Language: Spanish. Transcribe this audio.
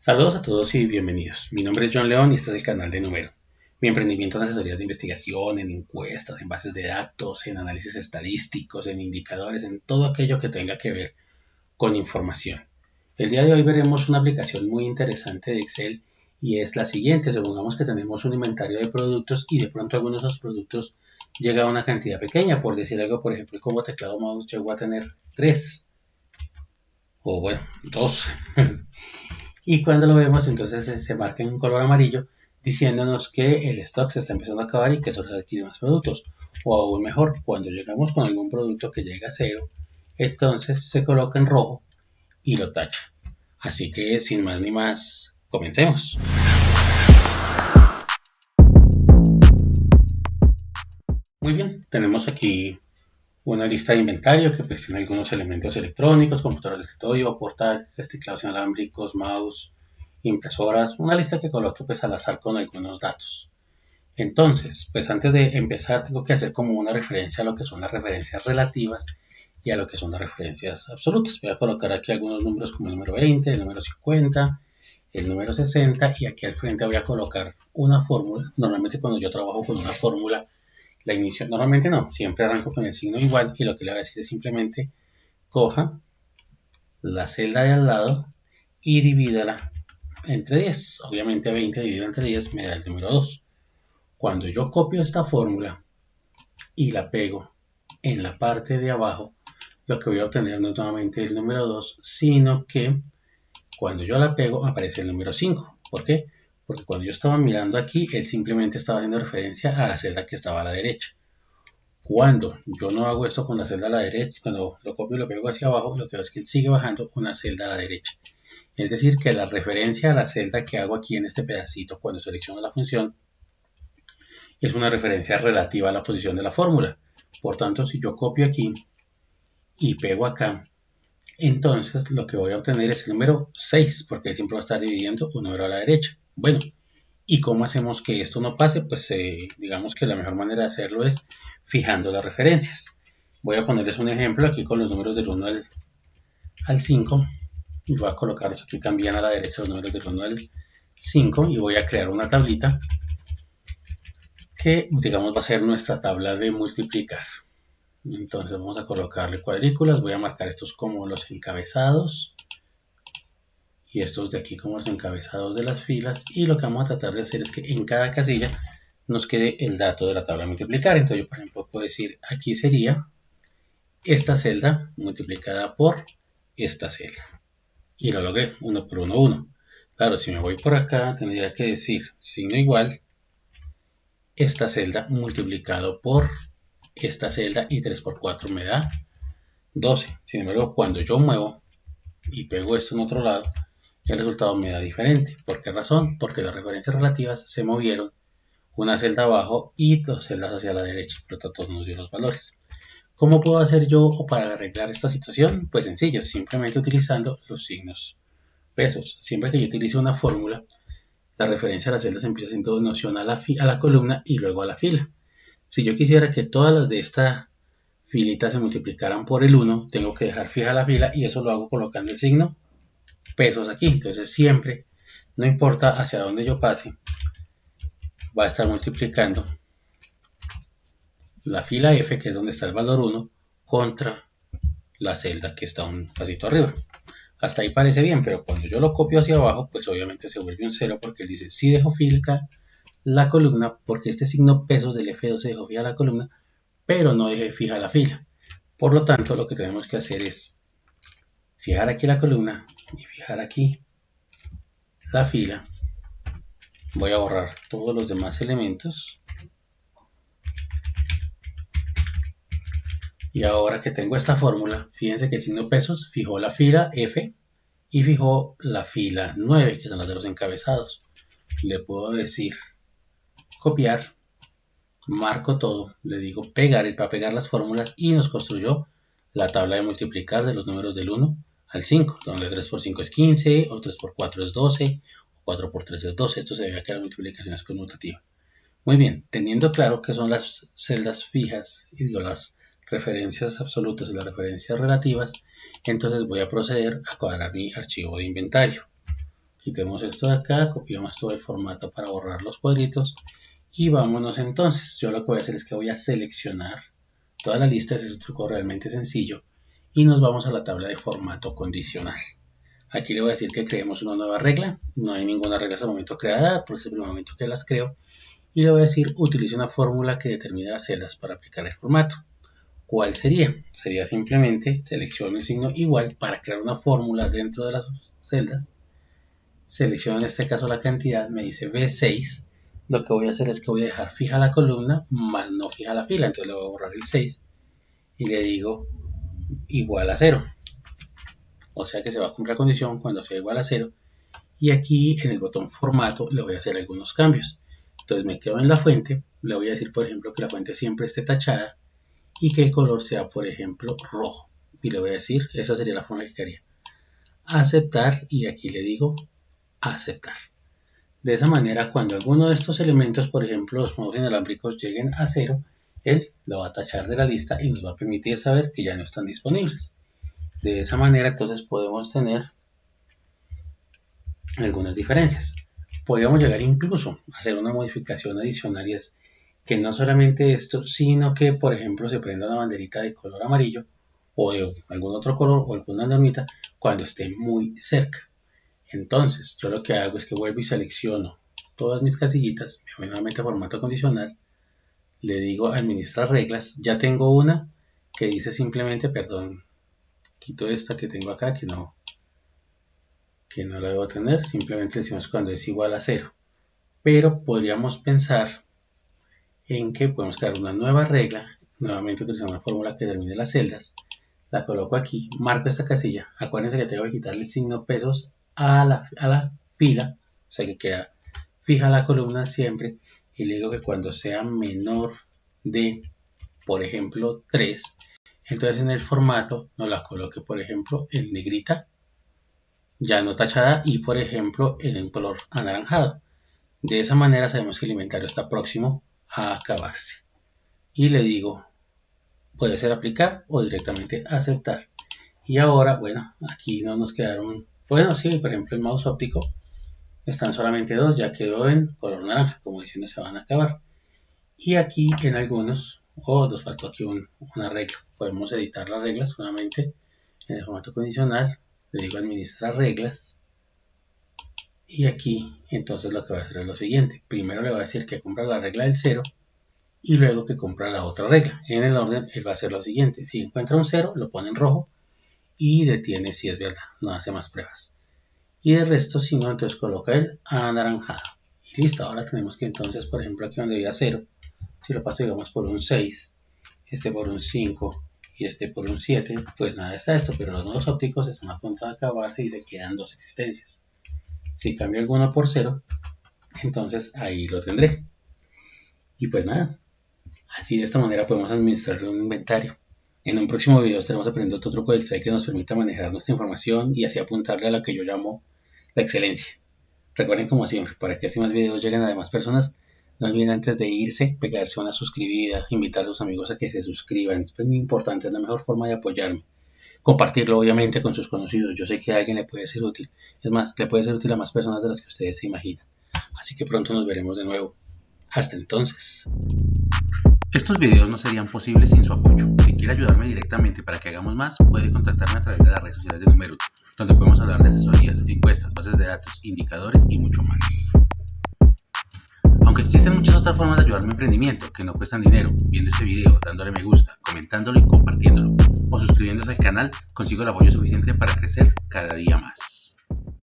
Saludos a todos y bienvenidos. Mi nombre es John León y este es el canal de Numero. Mi emprendimiento en asesorías de investigación, en encuestas, en bases de datos, en análisis estadísticos, en indicadores, en todo aquello que tenga que ver con información. El día de hoy veremos una aplicación muy interesante de Excel y es la siguiente. Supongamos que tenemos un inventario de productos y de pronto algunos de esos productos llega a una cantidad pequeña. Por decir algo, por ejemplo, como teclado mouse llegó a tener 3 o bueno, 2. Y cuando lo vemos, entonces se marca en un color amarillo diciéndonos que el stock se está empezando a acabar y que solo se adquiere más productos. O aún mejor, cuando llegamos con algún producto que llega a cero, entonces se coloca en rojo y lo tacha. Así que sin más ni más, comencemos. Muy bien, tenemos aquí una lista de inventario que pues tiene algunos elementos electrónicos, computadores de escritorio, portátiles, teclados inalámbricos, mouse, impresoras, una lista que coloque pues al azar con algunos datos. Entonces, pues antes de empezar tengo que hacer como una referencia a lo que son las referencias relativas y a lo que son las referencias absolutas. Voy a colocar aquí algunos números como el número 20, el número 50, el número 60 y aquí al frente voy a colocar una fórmula. Normalmente cuando yo trabajo con una fórmula, la inicio, normalmente no, siempre arranco con el signo igual y lo que le voy a decir es simplemente coja la celda de al lado y divídala entre 10. Obviamente 20 dividido entre 10 me da el número 2. Cuando yo copio esta fórmula y la pego en la parte de abajo, lo que voy a obtener no es nuevamente el número 2, sino que cuando yo la pego aparece el número 5. ¿Por qué? Porque cuando yo estaba mirando aquí, él simplemente estaba haciendo referencia a la celda que estaba a la derecha. Cuando yo no hago esto con la celda a la derecha, cuando lo copio y lo pego hacia abajo, lo que veo es que él sigue bajando una celda a la derecha. Es decir, que la referencia a la celda que hago aquí en este pedacito cuando selecciono la función es una referencia relativa a la posición de la fórmula. Por tanto, si yo copio aquí y pego acá, entonces lo que voy a obtener es el número 6, porque siempre va a estar dividiendo un número a la derecha. Bueno, ¿y cómo hacemos que esto no pase? Pues digamos que la mejor manera de hacerlo es fijando las referencias. Voy a ponerles un ejemplo aquí con los números del 1 al 5 y voy a colocarlos aquí también a la derecha los números del 1 al 5 y voy a crear una tablita que digamos va a ser nuestra tabla de multiplicar. Entonces vamos a colocarle cuadrículas, voy a marcar estos como los encabezados y estos de aquí como los encabezados de las filas, y lo que vamos a tratar de hacer es que en cada casilla nos quede el dato de la tabla de multiplicar. Entonces yo por ejemplo puedo decir aquí sería esta celda multiplicada por esta celda y lo logré 1 por 1, 1. Claro, si me voy por acá tendría que decir signo igual esta celda multiplicado por esta celda y 3 por 4 me da 12. Sin embargo, cuando yo muevo y pego esto en otro lado, el resultado me da diferente. ¿Por qué razón? Porque las referencias relativas se movieron una celda abajo y 2 celdas hacia la derecha. Por lo tanto, nos dio los valores. ¿Cómo puedo hacer yo para arreglar esta situación? Pues sencillo, simplemente utilizando los signos pesos. Siempre que yo utilice una fórmula, la referencia a las celdas empieza siendo noción a la columna y luego a la fila. Si yo quisiera que todas las de esta filita se multiplicaran por el 1, tengo que dejar fija la fila y eso lo hago colocando el signo pesos aquí. Entonces siempre, no importa hacia dónde yo pase, va a estar multiplicando la fila F, que es donde está el valor 1, contra la celda que está un pasito arriba. Hasta ahí parece bien, pero cuando yo lo copio hacia abajo, pues obviamente se vuelve un 0 porque él dice, si dejo fija la columna, porque este signo pesos del F12 dejó fija la columna, pero no dejé fija la fila. Por lo tanto, lo que tenemos que hacer es fijar aquí la columna y fijar aquí la fila. Voy a borrar todos los demás elementos. Y ahora que tengo esta fórmula, fíjense que el signo pesos fijó la fila F y fijó la fila 9, que son las de los encabezados. Le puedo decir copiar, marco todo, le digo pegar para pegar las fórmulas y nos construyó la tabla de multiplicar de los números del 1 al 5, donde 3 por 5 es 15, o 3 por 4 es 12, o 4 por 3 es 12. Esto se debe a que la multiplicación es conmutativa. Muy bien, teniendo claro que son las celdas fijas y las referencias absolutas y las referencias relativas, entonces voy a proceder a cuadrar mi archivo de inventario. Quitemos esto de acá, copiamos todo el formato para borrar los cuadritos y vámonos entonces. Yo lo que voy a hacer es que voy a seleccionar toda la lista, ese es un truco realmente sencillo, y nos vamos a la tabla de formato condicional. Aquí le voy a decir que creemos una nueva regla, no hay ninguna regla hasta el momento creada, por eso es el momento que las creo, y le voy a decir utilice una fórmula que determine las celdas para aplicar el formato. ¿Cuál sería? Sería simplemente selecciono el signo igual para crear una fórmula dentro de las celdas. Selecciono en este caso la cantidad, me dice B6. Lo que voy a hacer es que voy a dejar fija la columna, más no fija la fila. Entonces le voy a borrar el 6 y le digo igual a 0. O sea que se va a cumplir la condición cuando sea igual a 0. Y aquí en el botón formato le voy a hacer algunos cambios. Entonces me quedo en la fuente, le voy a decir por ejemplo que la fuente siempre esté tachada y que el color sea por ejemplo rojo. Y le voy a decir, esa sería la forma que quería. Aceptar y aquí le digo aceptar. De esa manera, cuando alguno de estos elementos, por ejemplo los modos inalámbricos, lleguen a 0, él lo va a tachar de la lista y nos va a permitir saber que ya no están disponibles. De esa manera, entonces podemos tener algunas diferencias. Podríamos llegar incluso a hacer una modificación adicional y es que no solamente esto, sino que, por ejemplo, se prenda una banderita de color amarillo o de algún otro color o alguna normita cuando esté muy cerca. Entonces, yo lo que hago es que vuelvo y selecciono todas mis casillitas, me voy nuevamente a formato condicional, le digo administrar reglas, ya tengo una que dice simplemente, perdón, quito esta que tengo acá que no la debo tener, simplemente decimos cuando es igual a 0. Pero podríamos pensar en que podemos crear una nueva regla, nuevamente utilizando una fórmula que determine las celdas, la coloco aquí, marco esta casilla, acuérdense que tengo que quitarle el signo pesos a la fila, o sea que queda fija la columna siempre, y le digo que cuando sea menor de, por ejemplo, 3, entonces en el formato nos la coloque, por ejemplo, en negrita, ya no tachada, y por ejemplo en un color anaranjado. De esa manera sabemos que el inventario está próximo a acabarse. Y le digo, puede ser aplicar o directamente aceptar. Y ahora, bueno, aquí no nos quedaron, bueno, sí, por ejemplo el mouse óptico, están solamente 2, ya quedó en color naranja, como diciendo se van a acabar. Y aquí en algunos, nos faltó aquí una regla, podemos editar las reglas solamente en el formato condicional, le digo administrar reglas. Y aquí entonces lo que va a hacer es lo siguiente, primero le va a decir que compra la regla del 0 y luego que compra la otra regla. En el orden él va a hacer lo siguiente, si encuentra un 0 lo pone en rojo y detiene si es verdad, no hace más pruebas. Y de resto si no, entonces coloca el anaranjado. Y listo, ahora tenemos que entonces, por ejemplo aquí donde había 0, si lo paso digamos por un 6, este por un 5 y este por un 7, pues nada está esto, pero los nodos ópticos están a punto de acabarse y se quedan 2 existencias. Si cambio alguno por 0, entonces ahí lo tendré. Y pues nada, así de esta manera podemos administrar un inventario. En un próximo video estaremos aprendiendo otro truco del Excel que nos permita manejar nuestra información y así apuntarle a lo que yo llamo la excelencia. Recuerden, como siempre, para que así más videos lleguen a demás personas, no olviden antes de irse, pegarse una suscribida, invitar a sus amigos a que se suscriban. Es muy importante, es la mejor forma de apoyarme. Compartirlo obviamente con sus conocidos, yo sé que a alguien le puede ser útil, es más, le puede ser útil a más personas de las que ustedes se imaginan. Así que pronto nos veremos de nuevo. Hasta entonces. Estos videos no serían posibles sin su apoyo. Si quiere ayudarme directamente para que hagamos más, puede contactarme a través de las redes sociales de Numerut, donde podemos hablar de asesorías, encuestas, bases de datos, indicadores y mucho más. Aunque existen muchas otras formas de ayudar a mi emprendimiento que no cuestan dinero, viendo este video, dándole me gusta, comentándolo y compartiéndolo, o suscribiéndose al canal, consigo el apoyo suficiente para crecer cada día más.